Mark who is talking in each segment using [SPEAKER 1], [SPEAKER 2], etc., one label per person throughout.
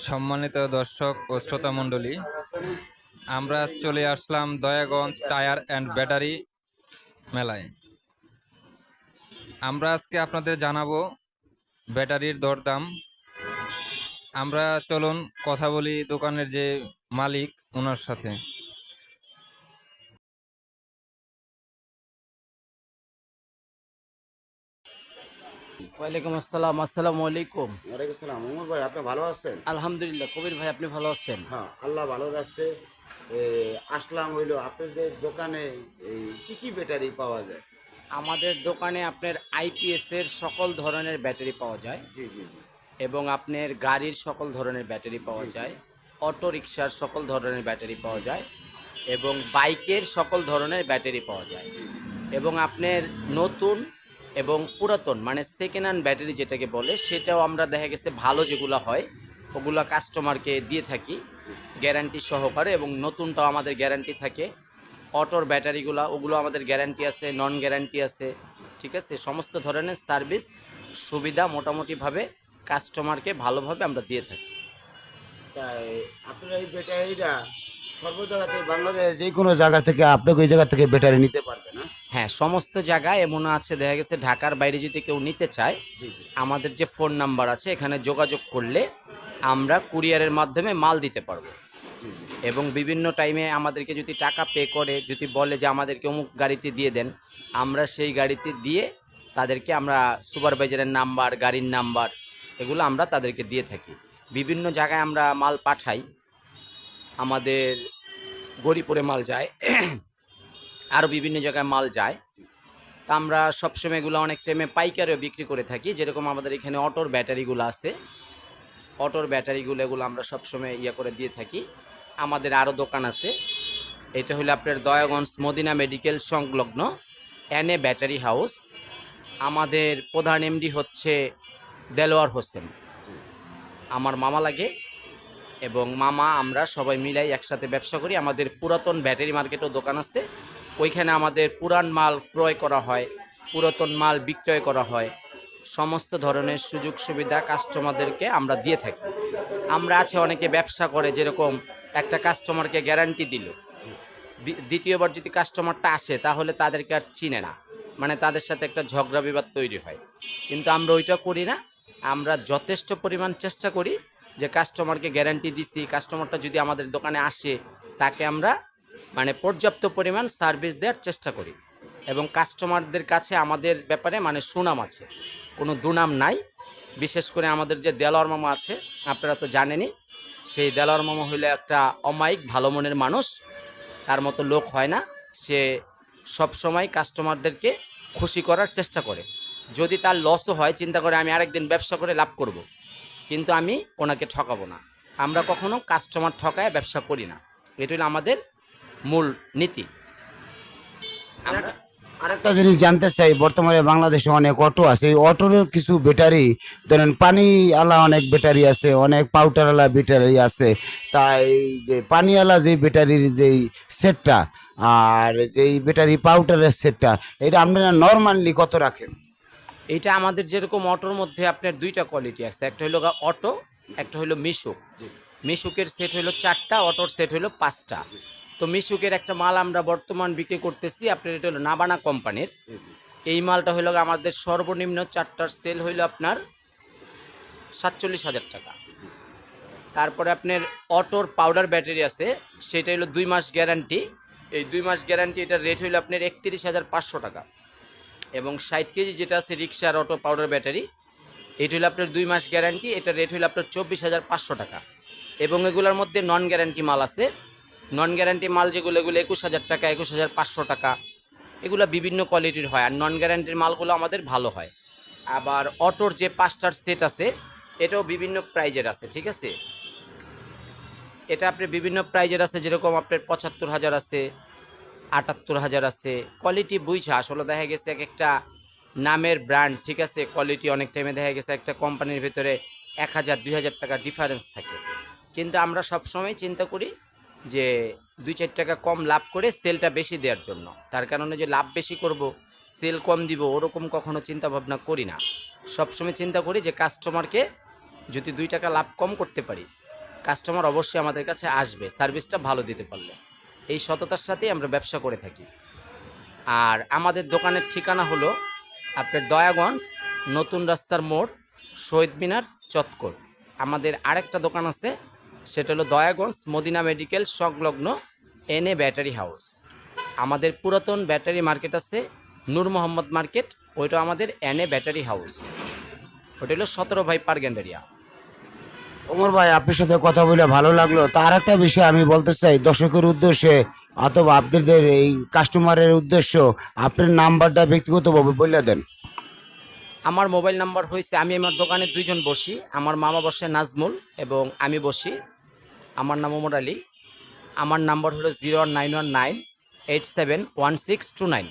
[SPEAKER 1] সম্মানিত দর্শক ও শ্রোতা মণ্ডলী, আমরা চলে আসলাম দয়াগঞ্জ টায়ার অ্যান্ড ব্যাটারি মেলায়। আমরা আজকে আপনাদের জানাবো ব্যাটারির দরদাম। আমরা চলুন কথা বলি দোকানের যে মালিক ওনার সাথে।
[SPEAKER 2] ওয়ালাইকুম আসসালাম। আসসালামু আলাইকুম।
[SPEAKER 3] ওয়ালাইকুম সালাম। ওমর ভাই, আপনি ভালো আছেন?
[SPEAKER 2] আলহামদুলিল্লাহ। কবির ভাই, আপনি ভালো আছেন?
[SPEAKER 3] হ্যাঁ, আল্লাহ ভালো রাখছে। এ, আসলাম হইলো আপনাদের দোকানে কি কি ব্যাটারি পাওয়া যায়?
[SPEAKER 2] আমাদের দোকানে আপনার আইপিএস এর সকল ধরনের ব্যাটারি পাওয়া যায়
[SPEAKER 3] জি জি জি
[SPEAKER 2] এবং আপনার গাড়ির সকল ধরনের ব্যাটারি পাওয়া
[SPEAKER 3] জি জি
[SPEAKER 2] যায়, অটো রিকশার সকল ধরনের ব্যাটারি পাওয়া যায় এবং বাইকের সকল ধরনের ব্যাটারি পাওয়া যায়
[SPEAKER 3] জি জি
[SPEAKER 2] এবং আপনার নতুন এবং পুরাতন মানে সেকেন্ড হ্যান্ড ব্যাটারি যেটাকে বলে সেটাও আমরা দেখা গেছে ভালো যেগুলো হয় ওগুলো কাস্টমারকে দিয়ে থাকি গ্যারান্টি সহকারে, এবং নতুনটাও আমাদের গ্যারান্টি থাকে। অটোর ব্যাটারিগুলো ওগুলো আমাদের গ্যারান্টি আছে, নন গ্যারান্টি আছে। ঠিক আছে, সমস্ত ধরনের সার্ভিস সুবিধা মোটামুটিভাবে কাস্টমারকে ভালোভাবে আমরা দিয়ে থাকি।
[SPEAKER 3] তাই আপনারা এই ব্যাটারিটা সর্ব জায়গাতে বাংলাদেশ যে কোনো জায়গা থেকে আপনাকে ওই জায়গা থেকে ব্যাটারি নিতে পারবে না?
[SPEAKER 2] হ্যাঁ, সমস্ত জায়গায় এমন আছে, দেখা গেছে ঢাকার বাইরে যদি কেউ নিতে চায়
[SPEAKER 3] জি জি
[SPEAKER 2] আমাদের যে ফোন নাম্বার আছে এখানে যোগাযোগ করলে আমরা কুরিয়ারের মাধ্যমে মাল দিতে পারবো।
[SPEAKER 3] জি জি
[SPEAKER 2] এবং বিভিন্ন টাইমে আমাদেরকে যদি টাকা পে করে যদি বলে যে আমাদেরকে অমুক গাড়িতে দিয়ে দেন, আমরা সেই গাড়িতে দিয়ে তাদেরকে আমরা সুপারভাইজারের নাম্বার, গাড়ির নাম্বার এগুলো আমরা তাদেরকে দিয়ে থাকি। বিভিন্ন জায়গায় আমরা মাল পাঠাই, আমাদের গরিপুরে মাল যায় আরও বিভিন্ন জায়গায় মাল যায়। তা আমরা সবসময় এগুলো অনেক টাইমে পাইকারিও বিক্রি করে থাকি। যেরকম আমাদের এখানে অটোর ব্যাটারিগুলো আছে, অটোর ব্যাটারিগুলো এগুলো আমরা সবসময় করে দিয়ে থাকি। আমাদের আরও দোকান আছে, এটা হলো আপনার দয়াগঞ্জ মদিনা মেডিকেল সংলগ্ন এনএ ব্যাটারি হাউস। আমাদের প্রধান এমডি হচ্ছে দেলোয়ার হোসেন,
[SPEAKER 3] জি
[SPEAKER 2] আমার মামা লাগে, এবং মামা আমরা সবাই মিলাই একসাথে ব্যবসা করি। আমাদের পুরাতন ব্যাটারি মার্কেটও দোকান আছে, ওইখানে আমাদের পুরান মাল ক্রয় করা হয়, পুরাতন মাল বিক্রয় করা হয়। সমস্ত ধরনের সুযোগ সুবিধা কাস্টমারদেরকে আমরা দিয়ে থাকি। আমরা আছে অনেকে ব্যবসা করে, যেরকম একটা কাস্টমারকে গ্যারান্টি দিল,
[SPEAKER 3] জি
[SPEAKER 2] দ্বিতীয়বার যদি কাস্টমারটা আসে তাহলে তাদেরকে আর চিনে না, মানে তাদের সাথে একটা ঝগড়া বিবাদ তৈরি হয়। কিন্তু আমরা ওইটা করি না। আমরা যথেষ্ট পরিমাণ চেষ্টা করি যে কাস্টমারকে গ্যারান্টি দিছি, কাস্টমারটা যদি আমাদের দোকানে আসে তাকে আমরা মানে পর্যাপ্ত পরিমাণ সার্ভিস দেওয়ার চেষ্টা করি, এবং কাস্টমারদের কাছে আমাদের ব্যাপারে মানে সুনাম আছে, কোনো দুনাম নাই। বিশেষ করে আমাদের যে দেলোয়ার মামা আছে, আপনারা তো জানেনই, সেই দেলোয়ার মামা হইলে একটা অমায়িক ভালো মনের মানুষ, তার মতো লোক হয় না। সে সব সময় কাস্টমারদেরকে খুশি করার চেষ্টা করে। যদি তার লসও হয়, চিন্তা করে আমি আরেকদিন ব্যবসা করে লাভ করব, কিন্তু আমি ওনাকে ঠকাবো না। আমরা কখনো কাস্টমার ঠকায় ব্যবসা করি না, এটা হলো আমাদের মূল নীতি। আমরা
[SPEAKER 3] আরেকটা জিনিস জানতে চাই, বর্তমানে বাংলাদেশে অনেক অটো আছে, এই অটোর কিছু ব্যাটারি ধরেন পানি আলা অনেক ব্যাটারি আছে, অনেক পাউডার আলা ব্যাটারি আছে। তাই যে পানিওয়ালা যে ব্যাটারির যেই সেটটা আর যেই ব্যাটারি পাউডারের সেটটা, এটা আপনারা নর্মালি কত রাখেন?
[SPEAKER 2] এটা আমাদের যেরকম অটোর মধ্যে আপনার দুইটা কোয়ালিটি আছে, একটা হলো অটো, একটা হলো মিশুক।
[SPEAKER 3] জি
[SPEAKER 2] মিশুকের সেট হলো 4টা, অটোর সেট হলো 5টা।
[SPEAKER 3] জি
[SPEAKER 2] তো মিশুকের একটা মাল আমরা বর্তমান বিক্রি করতেছি আপনার, এটা হলো নাবানা কোম্পানির।
[SPEAKER 3] জি জি
[SPEAKER 2] এই মালটা হলো আমাদের সর্বনিম্ন 4টার সেল হইল আপনার 47,000 টাকা।
[SPEAKER 3] জি
[SPEAKER 2] তারপরে আপনার অটোর পাউডার ব্যাটারি আছে, সেটা হলো 2 মাস গ্যারান্টি। এই 2 মাস গ্যারান্টি, এটার রেট হইল আপনার 31,500 টাকা। এবং 60 কেজি যেটা আছে রিক্সার অটো পাউডার ব্যাটারি, এটা হলো আপনার 2 মাস গ্যারান্টি, এটার রেট হইল আপনার 24,500 টাকা। এবং এগুলোর মধ্যে নন গ্যারান্টি মাল আছে, নন গ্যারান্টি মাল যেগুলো, এগুলো 21,000 টাকা, 21,500 টাকা, এগুলো বিভিন্ন কোয়ালিটির হয়। আর নন গ্যারান্টির মালগুলো আমাদের ভালো হয়। আবার অটোর যে 5টার সেট আছে, এটাও বিভিন্ন প্রাইজের আছে। ঠিক আছে, এটা আপনার বিভিন্ন প্রাইজের আছে, যেরকম আপনার 75,000 আছে, 78,000 আছে। কোয়ালিটি বুঝা আসলে দেখা গেছে এক একটা নামের ব্র্যান্ড, ঠিক আছে, কোয়ালিটি অনেক টাইমে দেখা গেছে একটা কোম্পানির ভিতরে 1,000-2,000 টাকা ডিফারেন্স থাকে। কিন্তু আমরা সবসময় চিন্তা করি যে 2-4 টাকা কম লাভ করে সেলটা বেশি দেওয়ার জন্য। তার কারণে যে লাভ বেশি করব, সেল কম দিব, ওরকম কখনো চিন্তা ভাবনা করি না। সবসময় চিন্তা করি যে কাস্টমারকে যদি 2 টাকা লাভ কম করতে পারি কাস্টমার অবশ্যই আমাদের কাছে আসবে সার্ভিসটা ভালো দিতে পারলে। এই সততার সাথেই আমরা ব্যবসা করে থাকি। আর আমাদের দোকানের ঠিকানা হলো আপনার দয়াগঞ্জ নতুন রাস্তার মোড়, শহীদ মিনার, চত্বর। আমাদের আরেকটা দোকান আছে, সেটা হলো দয়াগঞ্জ মদিনা মেডিকেল সংলগ্ন এনএ ব্যাটারি হাউস। আমাদের পুরাতন ব্যাটারি মার্কেট আছে নূর মোহাম্মদ মার্কেট, ওইটা আমাদের এনএ ব্যাটারি হাউস, ওটা হলো 17 ভাই পারগেন্ডারিয়া।
[SPEAKER 3] ওমর ভাই, আপনার সাথে কথা বলে ভালো লাগলো। তার একটা বিষয় আমি বলতে চাই দর্শকের উদ্দেশ্যে অথবা আপনাদের এই কাস্টমারের উদ্দেশ্য, আপনার নাম্বারটা ব্যক্তিগতভাবে বলে দেন।
[SPEAKER 2] আমার মোবাইল নাম্বার হয়েছে, আমি আমার দোকানে দুইজন বসি, আমার মামা বসে নাজমুল এবং আমি বসি, আমার নাম ওমর আলী। আমার নাম্বার হলো 01998716169।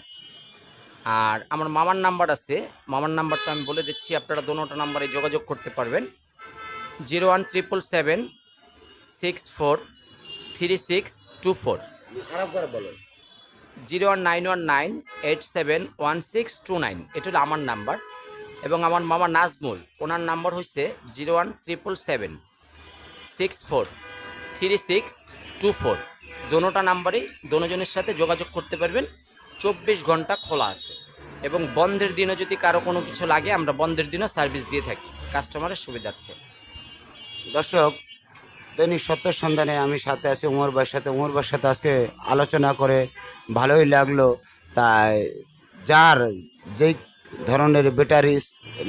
[SPEAKER 2] আর আমার মামার নাম্বার আছে, মামার নাম্বারটা আমি বলে দিচ্ছি, আপনারা দুটো নাম্বারে যোগাযোগ করতে পারবেন। 01777643624, 01919871629, এটা হলো আমার নাম্বার। এবং আমার মামা নাজমুল, ওনার নাম্বার হচ্ছে 01777643624। দোনোটা নাম্বারেই দোনোজনের সাথে যোগাযোগ করতে পারবেন। 24 ঘন্টা খোলা আছে এবং বন্ধের দিনও যদি কারো কোনো কিছু লাগে আমরা বন্ধের দিনও সার্ভিস দিয়ে থাকি কাস্টমারের সুবিধার্থে।
[SPEAKER 3] দর্শক, দৈনিক সত্যের সন্ধানে আমি সাথে আছি ওমর ভাইয়ের সাথে। ওমর ভাইয়ের সাথে আজকে আলোচনা করে ভালোই লাগলো। তাই যার যেই ধরনের ব্যাটারিস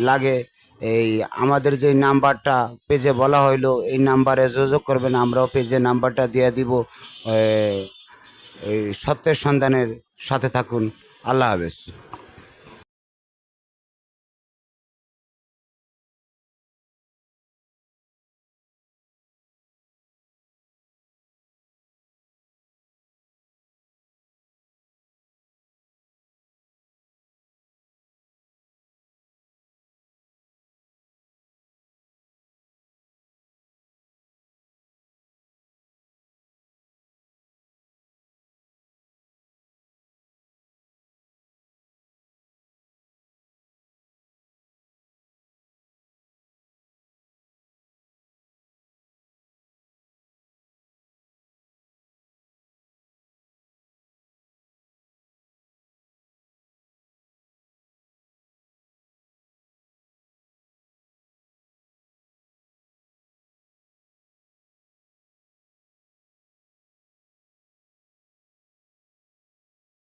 [SPEAKER 3] লাগে, এই আমাদের যে নাম্বারটা পেজে বলা হইলো এই নাম্বারে যোগাযোগ করবেন, আমরাও পেজে নাম্বারটা দিয়ে দিব। এই সত্যের সন্ধানের সাথে থাকুন। আল্লাহ হাফেজ।